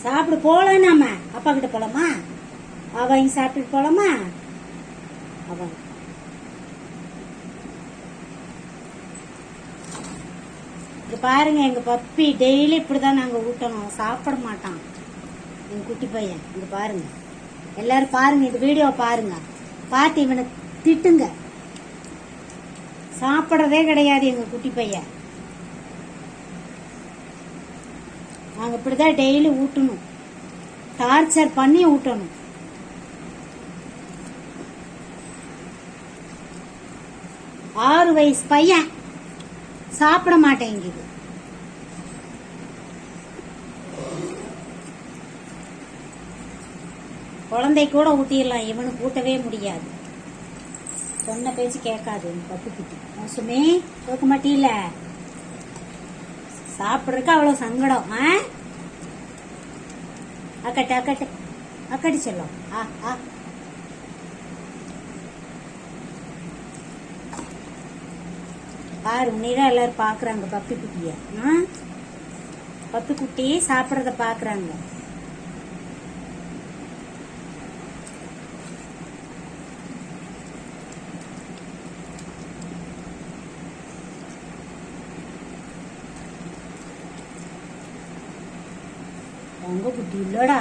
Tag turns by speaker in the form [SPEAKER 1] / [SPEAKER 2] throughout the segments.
[SPEAKER 1] சாப்பிடு போலாம். நாம அப்பா கிட்ட போலாமா? அவங்க சாப்பிட்டுட்டு போலாமா? அவங்க பாருங்க, எங்க பப்பி டெய்லி இப்படிதான் நாங்க ஊட்டணும். சாப்பிட மாட்டான் எங்க குட்டி பையன். இங்க பாருங்க, எல்லாரும் பாருங்க, இந்த வீடியோ பாருங்க, பார்த்து இவனை திட்டுங்க. சாப்பிடறதே கிடையாது எங்க குட்டி பையன். நாங்க இப்படிதான் டெய்லி ஊட்டணும், டார்ச்சர் பண்ணி ஊட்டணும். ஆறு வயசு பையன் சாப்பிட மாட்டேங்குது. குழந்தை கூட ஊட்டிடலாம், இவனுக்கு ஊட்டவே முடியாது. சொன்ன பேச்சு கேட்காது பப்பு குட்டி. மோசமே கேட்க மாட்டீல, சாப்பிட்றதுக்கு அவ்வளவு சங்கடம். அக்கட்டு அக்கட்டு அக்கட்டு சொல்லும். பாரு, உன்னைதான் எல்லாரும் பாக்குறாங்க பப்பி குட்டிய. பப்பி குட்டி சாப்பிடறத பாக்குறாங்க. உங்க குட்டி இல்லடா.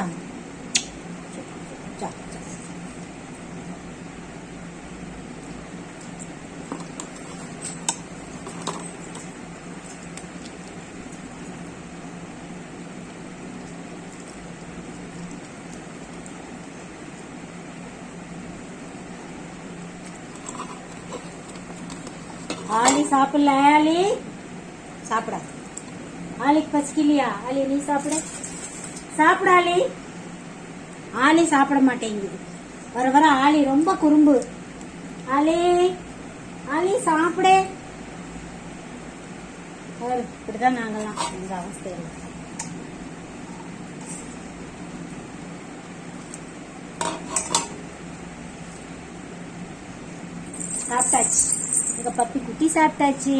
[SPEAKER 1] ஆலி சாப்பிடல. ஆலி சாப்பிட. ஆலிக்கு பசிக்கலையா? ஆலி நீ சாப்பிட. சாப்பிட ஆலி. ஆலி சாப்பிட மாட்டேங்குது. வர வர ஆலி ரொம்ப குறும்பு. ஆலி ஆலி சாப்பிட. இப்படிதான் நாங்கெல்லாம் எங்க அவஸ்தையில. சாப்பிட்டாச்சு, எங்க பப்பி குட்டி சாப்பிட்டாச்சு.